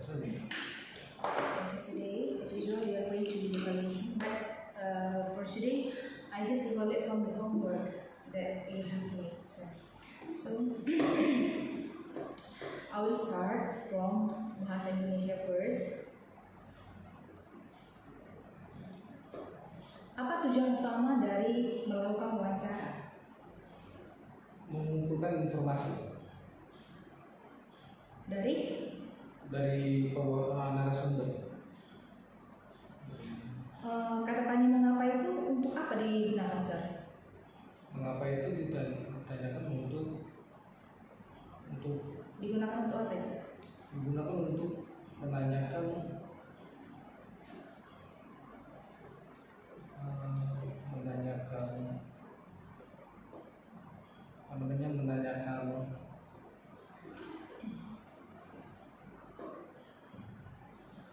So today, as usual, we are going to do the evaluation. But for today, I just evaluate from the homework that you have made. So I will start from Bahasa Indonesia first. Apa tujuan utama dari melakukan wawancara? Mengumpulkan informasi Dari narasumber. kata tanya mengapa itu untuk apa digunakan, Sir? Mengapa itu ditanyakan untuk Digunakan untuk apa itu? digunakan untuk menanyakan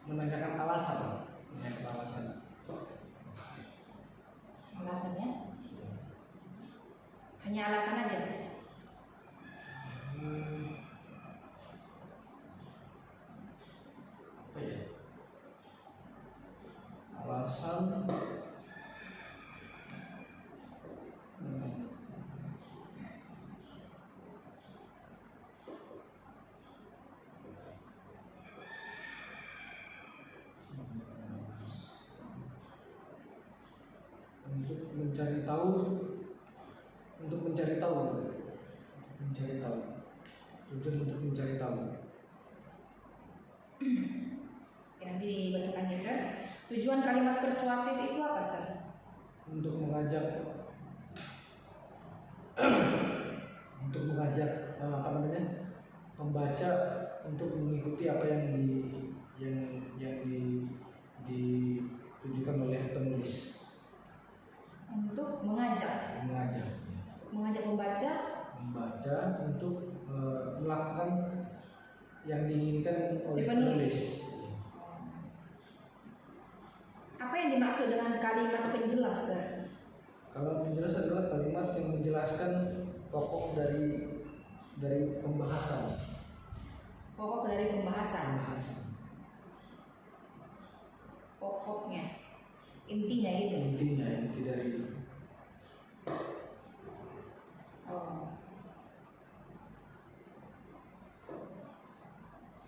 menanyakan alasan. Alasannya? Hanya alasan aja? Apa ya? Alasan untuk mencari tahu. Tujuan untuk mencari tahu. Oke, nanti dibacakan ya, Sir. Tujuan kalimat persuasif itu apa, Sir? Untuk mengajak pembaca untuk mengikuti apa yang ditujukan oleh penulis. Untuk mengajak Membaca untuk melakukan yang diinginkan oleh si penulis. Apa yang dimaksud dengan kalimat penjelas, Sir? Kalau penjelas adalah kalimat yang menjelaskan pokok dari pembahasan. Pokok dari pembahasan. Pokoknya, intinya gitu. Inti dari.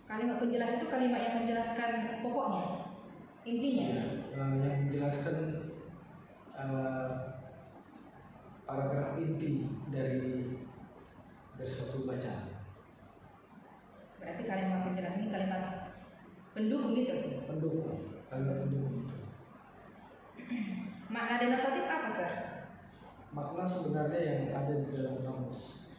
Kalimat penjelas itu kalimat yang menjelaskan pokoknya, intinya. Yang menjelaskan paragraf inti dari suatu bacaan. Berarti kalimat penjelas ini kalimat pendukung gitu. Kalimat pendukung itu. Makna denotatif apa, Sir? Makna sebenarnya yang ada di dalam kamus.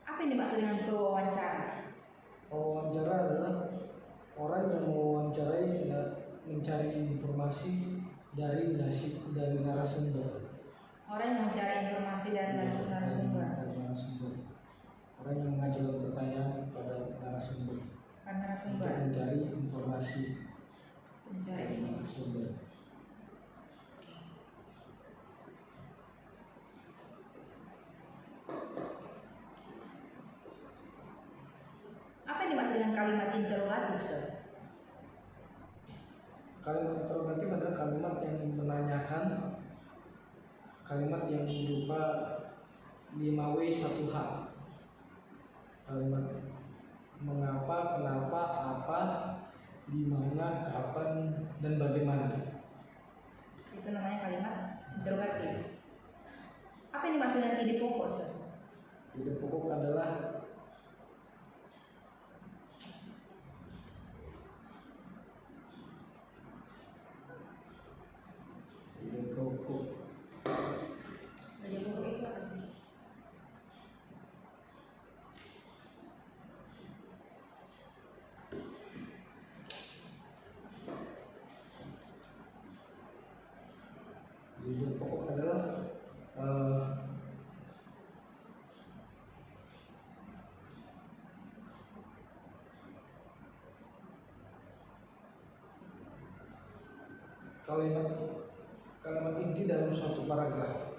Apa yang dimaksud dengan pewawancara? Pewawancara adalah orang yang mewawancarai mencari informasi dari narasumber. Orang yang mencari informasi dari narasumber. Orang yang mengajukan pertanyaan kepada narasumber. Untuk mencari informasi. Narasumber. Apa yang dimaksud dengan kalimat interrogatif, Sir? Kalimat interrogatif adalah kalimat yang menanyakan, kalimat yang berupa 5W1H. Kalimat mengapa, kenapa, apa, di mana, kapan, dan bagaimana. Itu namanya kalimat interrogatif. Apa yang dimaksud dengan ide pokok, Sir? Ide pokok adalah Ide pokok itu apa sih? ide pokok adalah kalimat inti dalam suatu paragraf.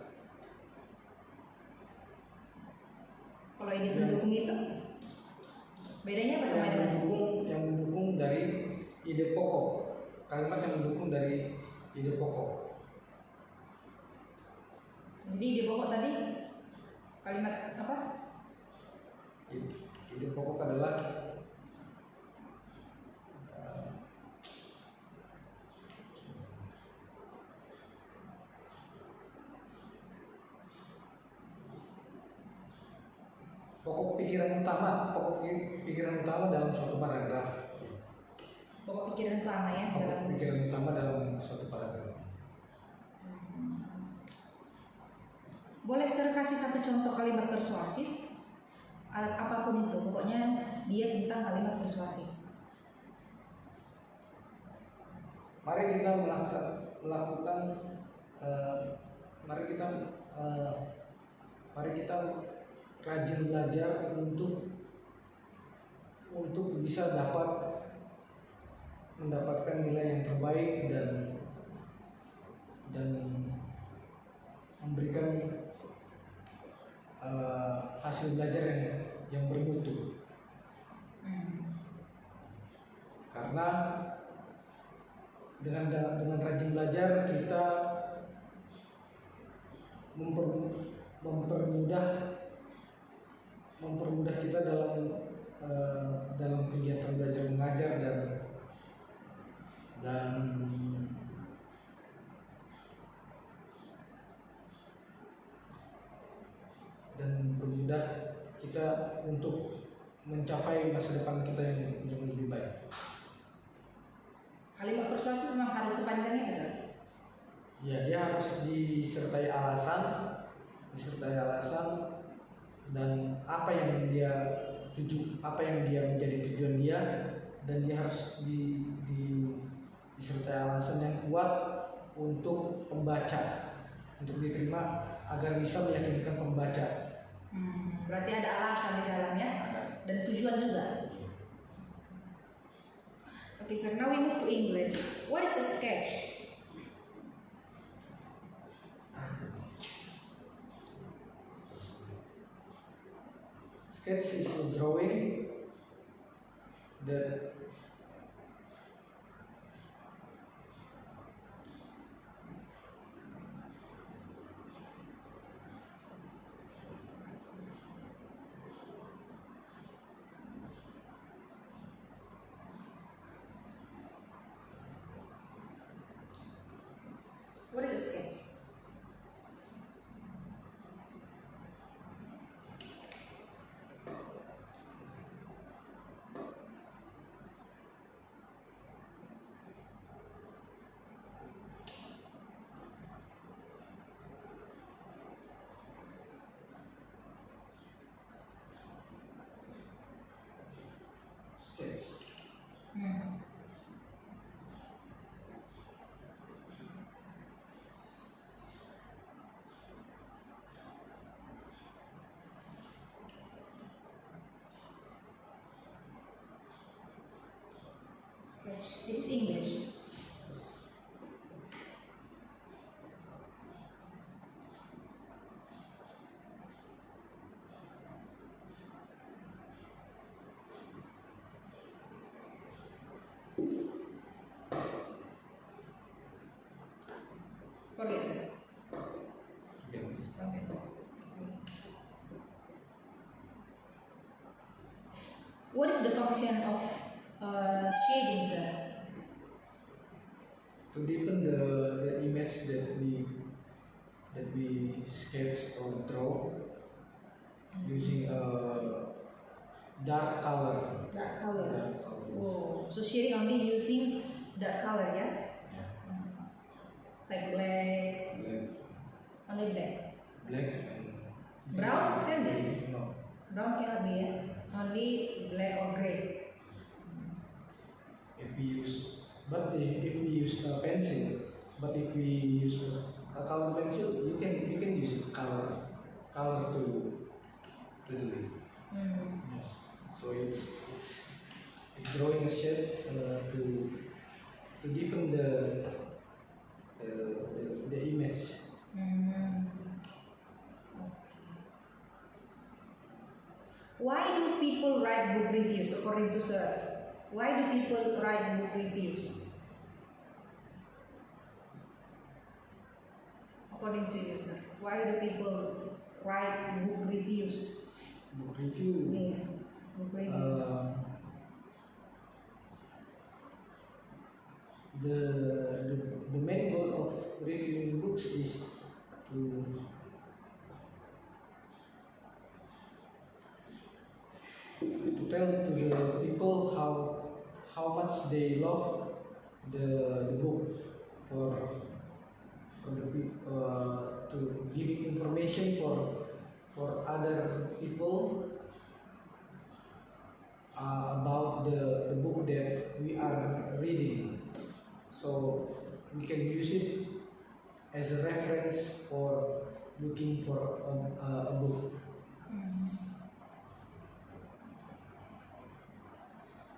Kalau ide pendukung itu? Bedanya apa sama dengan yang mendukung dari ide pokok. Kalimat yang mendukung dari ide pokok. Jadi ide pokok tadi kalimat apa? Ide pokok adalah pokok pikiran utama dalam suatu paragraf. Pokok pikiran utama ya Pokok pikiran utama dalam suatu paragraf. Boleh saya kasih satu contoh kalimat persuasif? Apapun itu, pokoknya dia tentang kalimat persuasif. Mari kita mari kita rajin belajar untuk bisa mendapatkan nilai yang terbaik dan memberikan hasil belajar yang bermutu. Karena dengan rajin belajar kita mempermudah kita dalam kegiatan belajar mengajar dan mempermudah kita untuk mencapai masa depan kita yang lebih baik. Kalimat persuasif memang harus sepanjang itu, Ustaz? Ya, dia harus disertai alasan dan apa yang dia menjadi tujuan dia, dan dia harus disertai alasan yang kuat untuk pembaca, untuk diterima agar bisa meyakinkan pembaca. Berarti ada alasan di dalamnya dan tujuan juga. Okay, so now we move to English. What is a sketch? Sketch is a drawing that What is a sketch? Sketch. This is English. Forget it. Okay. What is the function of shading, sir? To deepen the image that we sketch or draw using a dark color. Dark color. Oh, so shading only using dark color, yeah? Like black. Only black. Black and Brown can be? No. Brown cannot be, yeah? Only black or gray. If we use a pencil, but if we use a color pencil, you can use color to do it. Yes. So it's drawing a shape to deepen the image. Why do people write book reviews according to sir? Why do people write book reviews? According to you, sir, why do people write book reviews? Book review. Yeah, book reviews. The main goal of reviewing books is to tell to the people how much they love the book for the to give information for other people about the book that we are reading, so we can use it as a reference for looking for a book.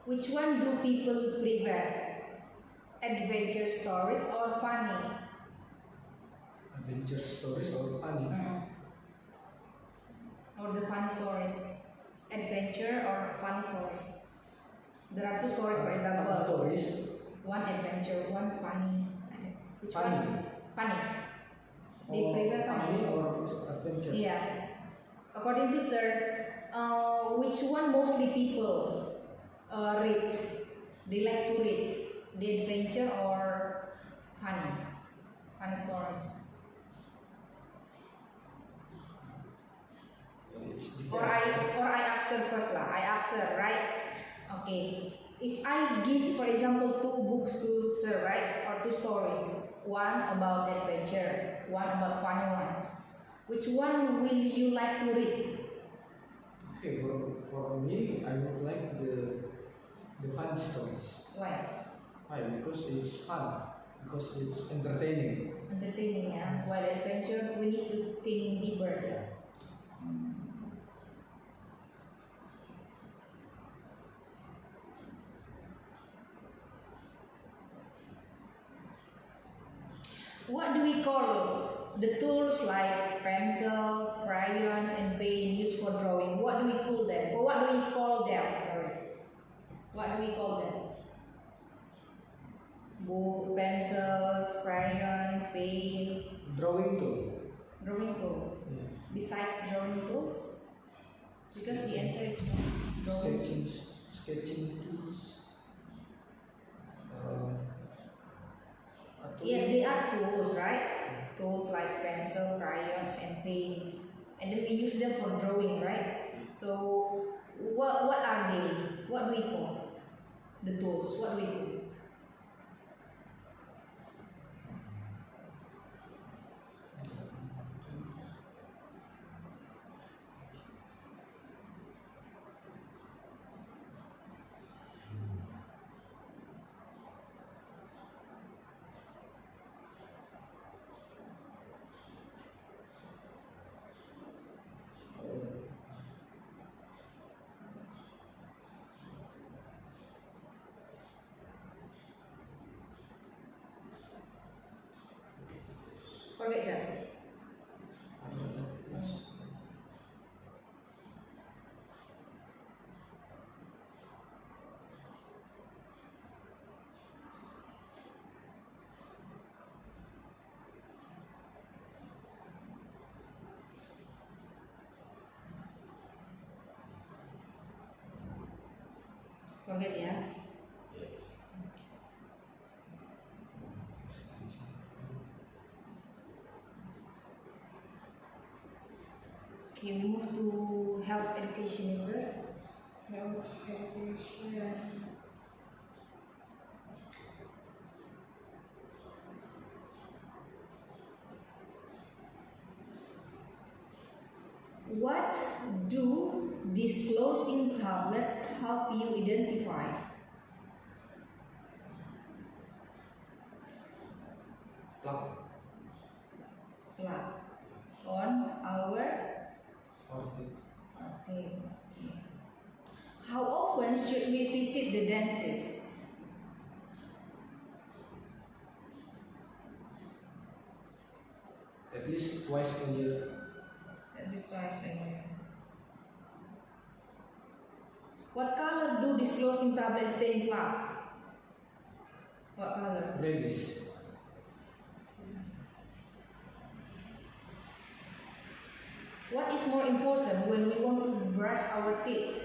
Which one do people prefer? Adventure stories or funny? Adventure stories or funny? Or the funny stories? Adventure or funny stories? There are two stories, for example. Funny stories. One adventure, one funny. Which Funny. one? Funny. They Or prefer funny. or adventure. Yeah. According to sir, which one mostly people read? They like to read the adventure or funny stories. Or I answer first lah. I answer, right? Okay. If I give, for example, two books to sir, right, or two stories, one about adventure, one about funny ones, which one will you like to read? Okay, for me, I would like the fun stories. Why? Why? Because it's fun. Because it's entertaining. Entertaining, yeah. While adventure, we need to think deeper. Yeah. What do we call the tools like pencils, crayons, and paint used for drawing? What do we call them? Or what do we call them? Sorry. What do we call them? Book, pencils, crayons, paint. Drawing tool. Drawing tools. Yeah. Besides drawing tools? Because the answer is no. Drawing. Sketching tools. Yes, they are tools, right? Tools like pencil, crayons, and paint. And then we use them for drawing, right? So, what are they? What do we call the tools? What do we call? Forget sir. Forget ya. Okay, we move to health education, sir. Health education. What do disclosing tablets help you identify? Plaque on our okay. How often should we visit the dentist? At least twice a year. At least twice a year. What color do disclosing tablet stay in plug? What color? Reddish. What is more important when we want to brush our teeth?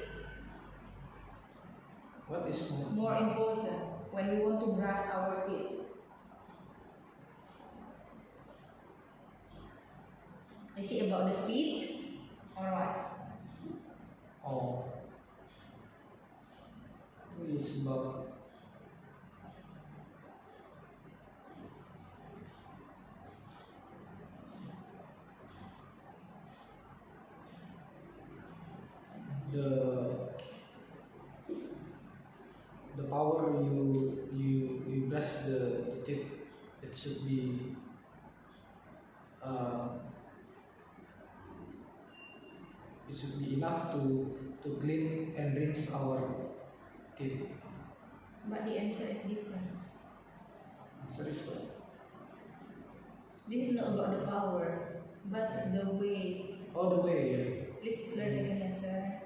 What is More important when we want to brush our teeth? Is it about the speed or what? Oh. It's about the power you brush the teeth. It should be enough to clean and rinse our teeth. But the answer is different. Answer is what? This is not about the power, but the way. Oh, the way. Please learn again, yes, sir.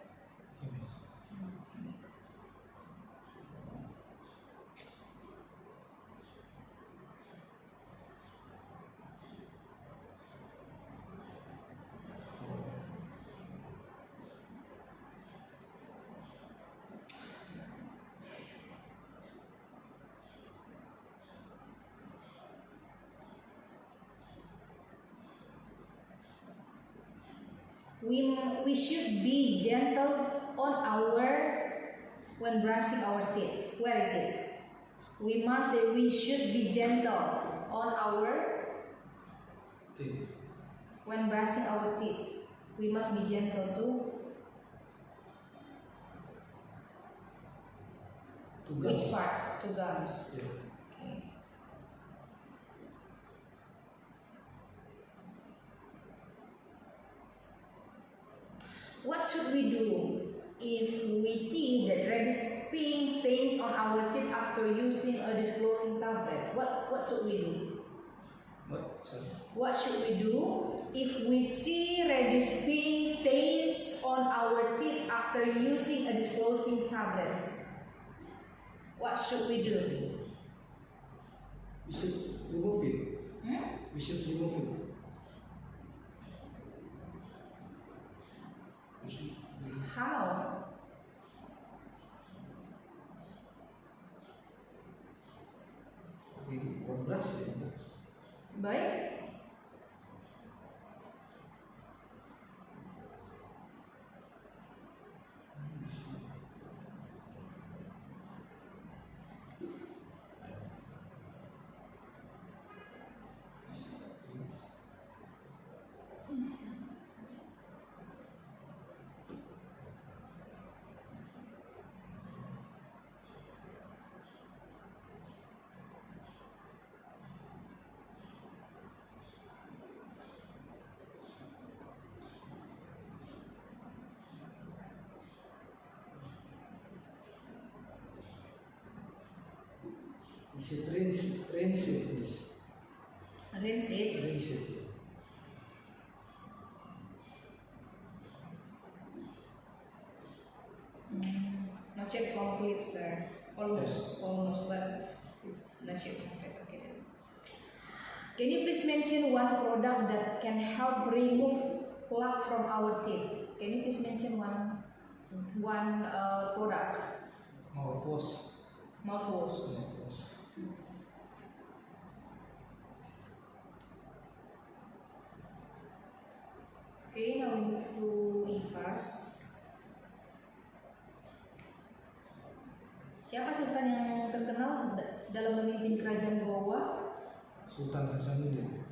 We should be gentle on when brushing our teeth. Where is it? We should be gentle on Teeth. when brushing our teeth. We must be gentle To gums. which part? To gums. Yeah. Okay. What should we do if we see that reddish pink stains on our teeth after using a disclosing tablet? What should we do? What? Sorry. What should we do if we see reddish pink stains on our teeth after using a disclosing tablet? What should we do? We should remove it. We should remove it. We should remove How? One brush it. By? We should rinse it, please. Rinse it. Rinse it. Not yet complete, sir. Almost, but it's not yet complete. Okay then. Can you please mention one product that can help remove plaque from our teeth? Can you please mention one product? Mouthwash. Mouthwash. Mouthwash. Okay, now we move to IPAS. Siapa sultan yang terkenal dalam memimpin kerajaan Goa? Sultan Hasanuddin.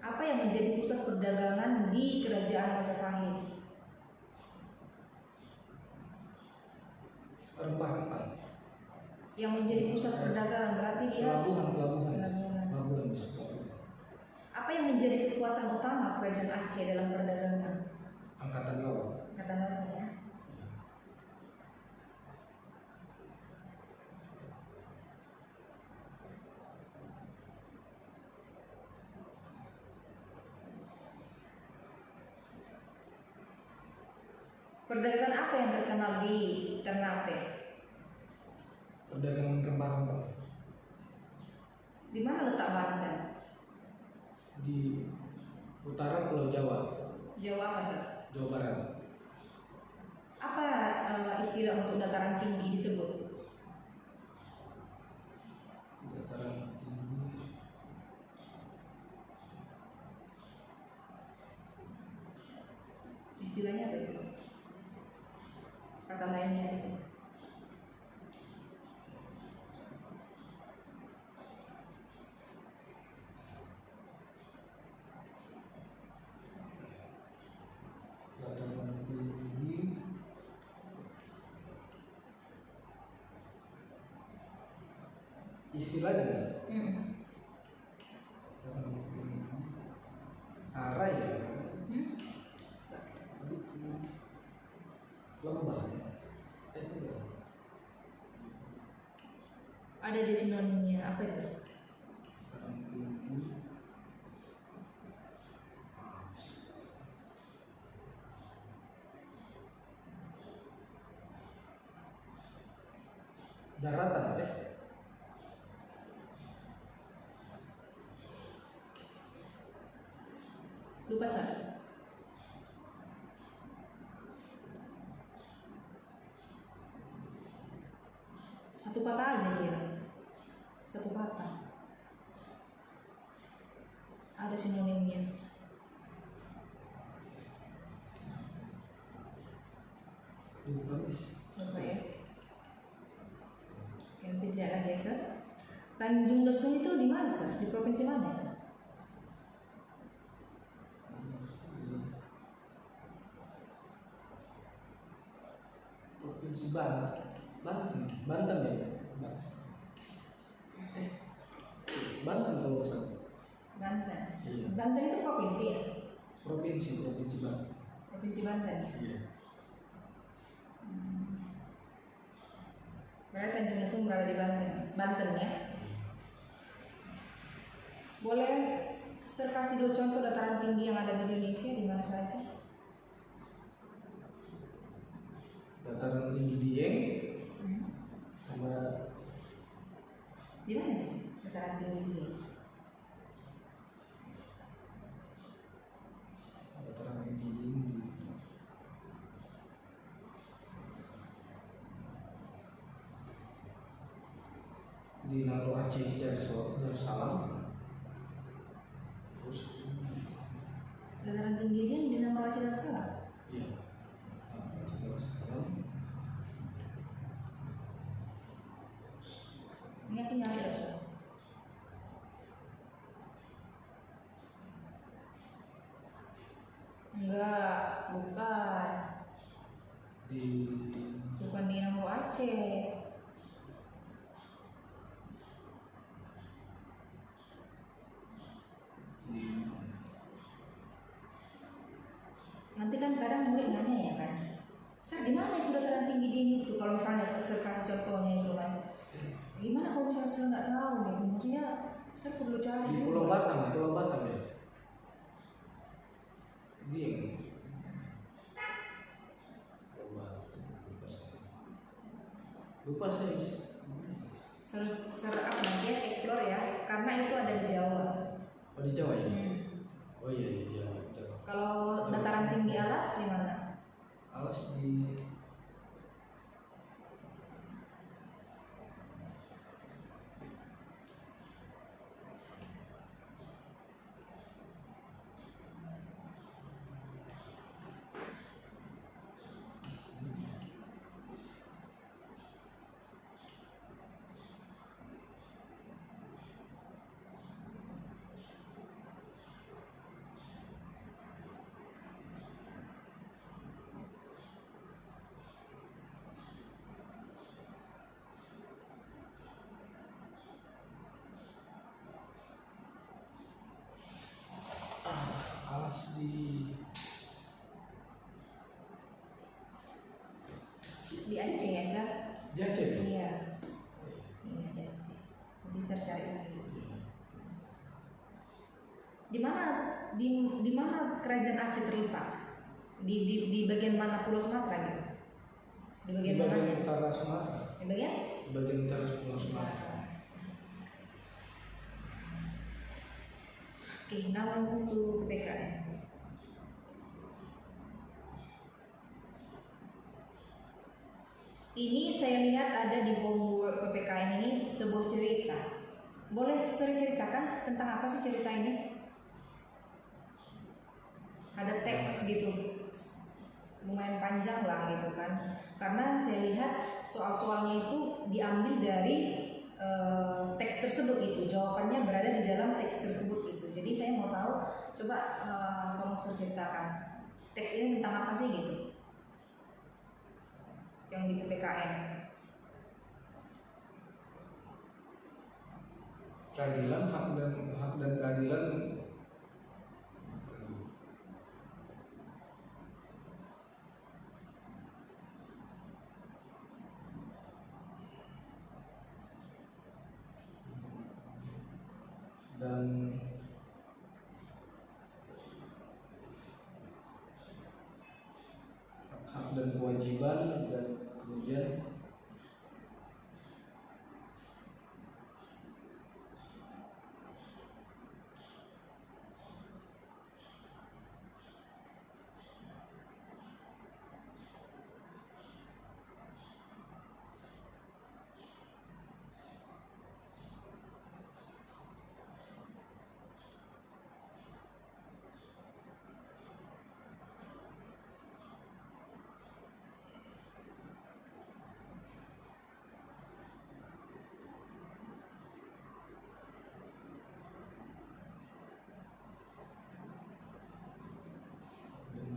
Apa yang menjadi pusat perdagangan di kerajaan Majapahit? Rempah-rempah. Yang menjadi pusat perdagangan berarti dia Pelabuhan. Apa yang menjadi kekuatan utama kerajaan Aceh dalam perdagangan? Angkatan laut. Angkatan laut ya. Perdagangan apa yang terkenal di Ternate? Perdagangan rempah-rempah Di mana letak Banten? di utara Pulau Jawa, Jawa apa, Sir? Jawa Barat. Apa istilah untuk dataran tinggi disebut? Dataran tinggi. Istilahnya apa itu? Kata lainnya itu. Dataran tinggi. Istilahnya. Dataran tinggi. Arai ya. Lembah ya. Ada di sinonimnya apa itu? Dataran tinggi. Daratan deh. Lupa, Sir. Satu kata aja dia. Satu kata. Ada sinonimnya. Lupa bis. Lupa ya. Oke, nanti tidak lagi ya, Sir. Tanjung Lesung itu di mana, Sir? Di provinsi mana? Provinsi Banten. Banten ya. Banten kalau nggak salah. Banten. Iya. Banten itu provinsi ya? Provinsi Banten. Provinsi Banten ya? Iya. Berarti Tanjung Lesung berada di Banten. Banten ya? Boleh Sir kasih 2 contoh dataran tinggi yang ada di Indonesia di mana saja? Dataran tinggi Dieng sama Di mana sih dataran tinggi dia? dataran tinggi Dieng di Nangro Aceh Darussalam. Terus Dataran tinggi dia di Nangro Aceh Darussalam. iya. Nangro Aceh Darussalam. Ini aku nyari Darussalam. Enggak, bukan. Bukan di Nangro Aceh. Nanti kan kadang murid nanya ya kan, Sir di mana itu dataran tinggi di ini tuh? Kalau misalnya Sir kasih contohnya itu kan, gimana kalau misalnya Sir nggak tahu gitu? Maksudnya Sir perlu cari Di juga. Pulau Batam ya. Dieng. Lupa saya. Sir apa nanti ya explore ya, karena itu ada di Jawa. Oh di Jawa ya. Oh iya di Jawa. Kalau dataran tinggi alas di mana? Alas di alas Di Aceh ya, Sir? di Aceh. Iya. Iya di Aceh. Nanti Sir cari lagi. Di mana kerajaan Aceh terletak? Di bagian mana Pulau Sumatera gitu? Di bagian Di mana? bagian utara Sumatera. Di bagian? Di bagian utara Pulau Sumatera. Okay, now I move to PPKN. Ini saya lihat ada di homework PPKN ini sebuah cerita. Boleh sering ceritakan tentang apa sih cerita ini? Ada teks gitu, lumayan panjang lah gitu kan. Karena saya lihat soal-soalnya itu diambil dari teks tersebut itu, jawabannya berada di dalam teks tersebut itu. Jadi saya mau tahu, coba tolong ceritakan teks ini tentang apa sih gitu, yang di PPKN. Keadilan, hak dan keadilan. Dan hak dan kewajiban, dan kemudian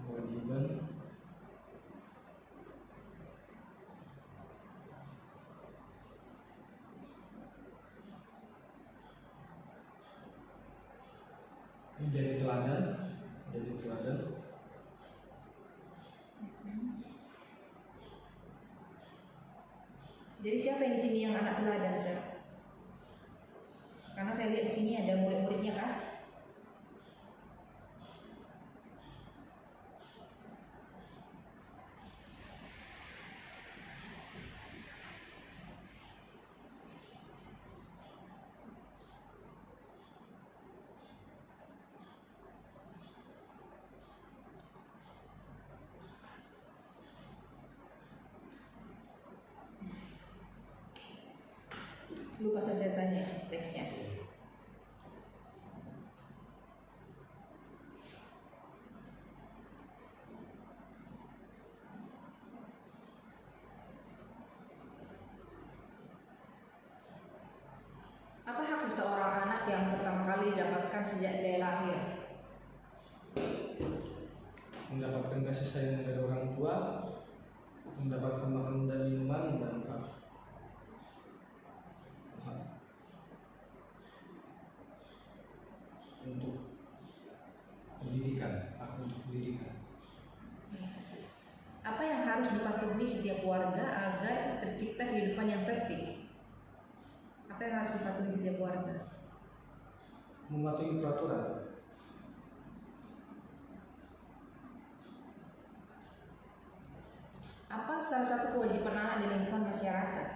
kewajiban menjadi teladan. Jadi siapa yang di sini yang anak teladan, Sir? Karena saya lihat di sini ada murid-muridnya kan? Lupa saja tanya teksnya. Apa hak seorang anak yang pertama kali didapatkan sejak dia lahir? Mendapatkan kasih sayang dari orang tua, mendapatkan makanan dan minuman, dan hak untuk pendidikan, Apa yang harus dipatuhi setiap warga agar tercipta kehidupan yang tertib? Apa yang harus dipatuhi setiap warga? mematuhi peraturan. Apa salah satu kewajiban anak di lingkungan masyarakat?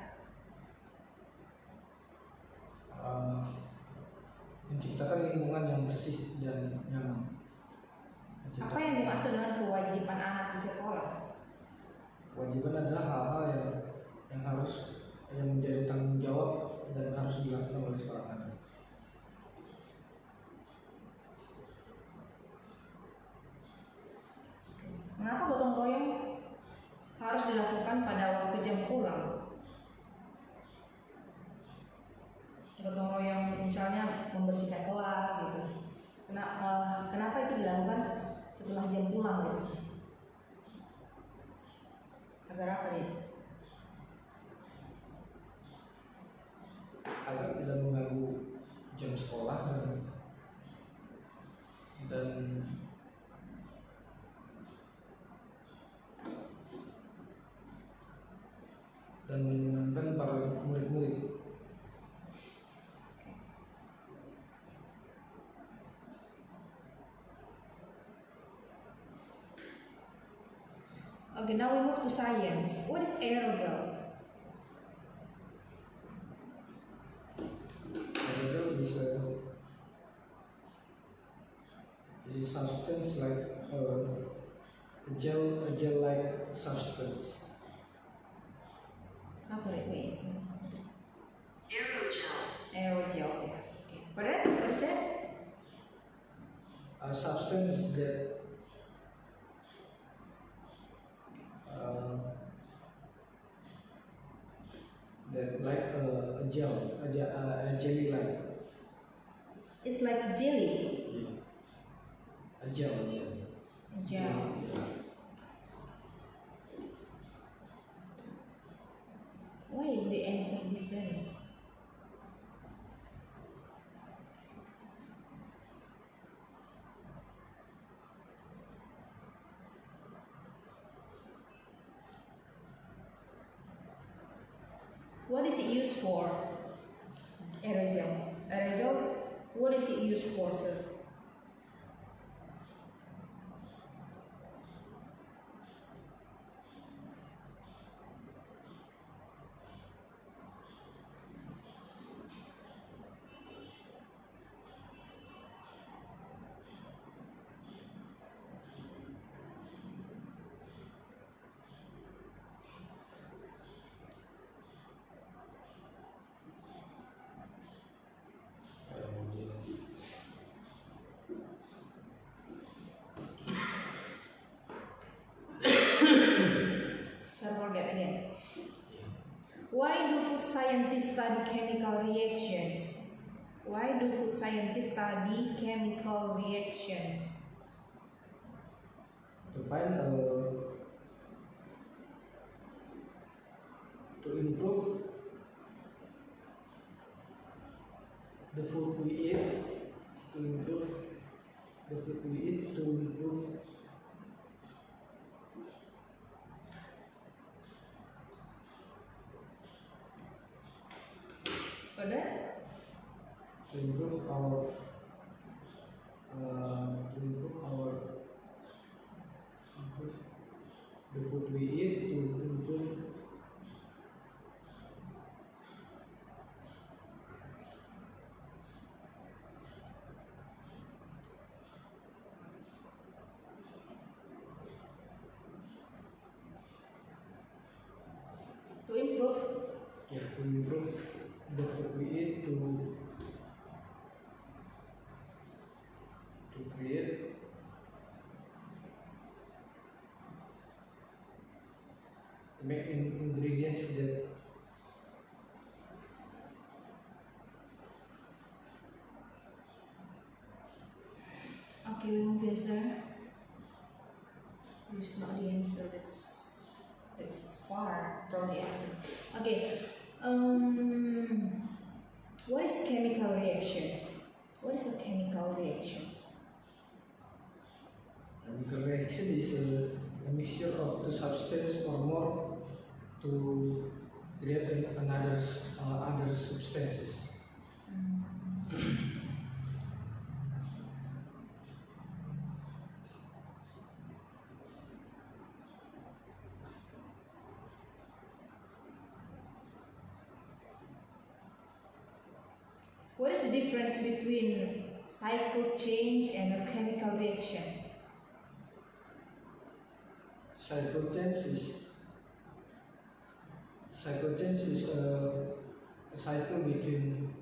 Menciptakan lingkungan yang bersih dan nyaman. Apa yang dimaksud dengan kewajiban anak di sekolah? Kewajiban adalah hal-hal yang menjadi tanggung jawab dan harus dilakukan oleh seorang anak. Mengapa gotong royong harus dilakukan pada waktu jam pulang? Gotong royong misalnya membersihkan kelas gitu. Kenapa itu dilakukan setelah jam pulang gitu? Agar apa dia? Agar tidak mengganggu jam sekolah dan menyenangkan para murid-murid. Okay, now we move to science. What is aerogel? Aerogel is a substance like a gel-like substance. Apa itu? Aerogel. Aerogel. Okay. What is that? A substance that like a gel, a jelly-like. It's like jelly. A gel. Gel. Why the ends are different? What is it used for? Aerogel. Aerogel, what is it used for, sir? Forget again. Why do food scientists study chemical reactions? Why do food scientists study chemical reactions? To find to improve the food we eat, to improve the food we eat, to improve to improve our the food we eat, to improve the food we eat, to create to make ingredients that Okay, we move here, sir. Use not the answer. That's far from the answer. Okay. What is chemical reaction? What is a chemical reaction? chemical reaction is a mixture of two substances or more to create another other substances. What is the difference between cycle change and a chemical reaction? Cycle change is a cycle between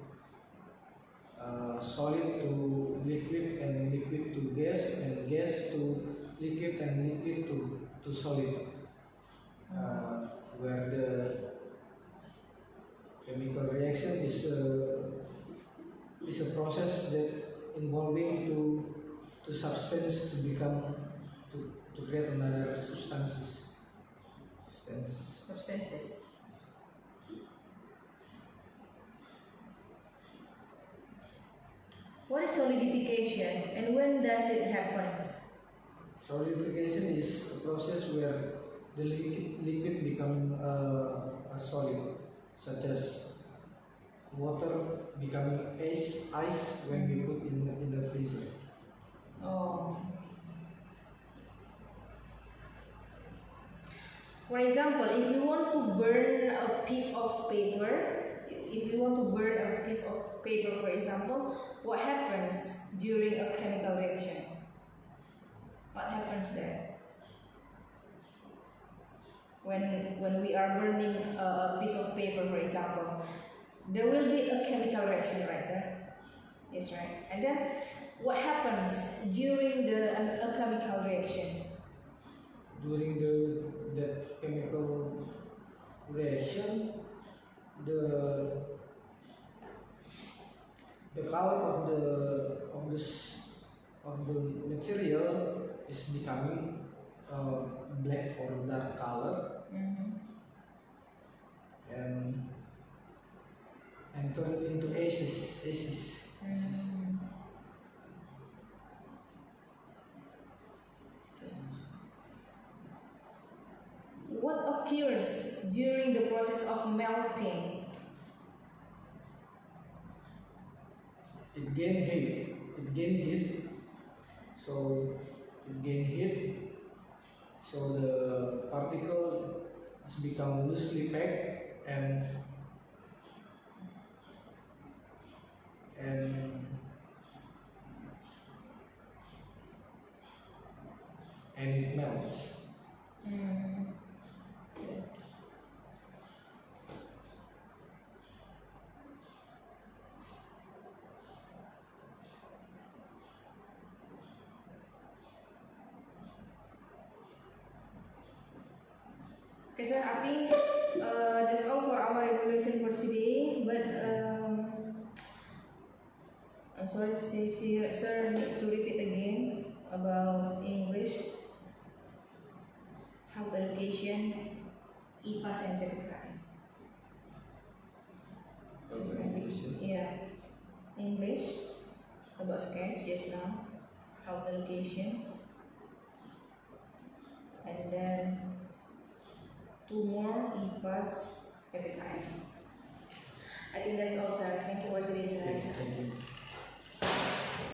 solid to liquid and liquid to gas and gas to liquid and liquid to solid, where the chemical reaction is a process that involving two substance to become to create another substances. What is solidification and when does it happen? Solidification is a process where the liquid become a solid, such as water becoming ice when we put in the freezer. Oh. For example, if you want to burn a piece of paper, for example, what happens during a chemical reaction? What happens there? When we are burning a piece of paper, for example, there will be a chemical reaction, right, sir? Yes, right. And then, what happens during a chemical reaction? During that chemical reaction, the color of the material is becoming black or dark color, and turn into aces. What occurs during the process of melting? It gain heat. So the particle has become loosely packed and it melts. Okay, sir, I think that's all for our evaluation for today. But I'm sorry to say, sir, need to repeat again about English, health education, IPAS, and PPKN. Yeah, English about sketch just now, health education, and then 2 more, IPAS, PPKN. I think that's all, sir. Thank you for today, sir. Thank you.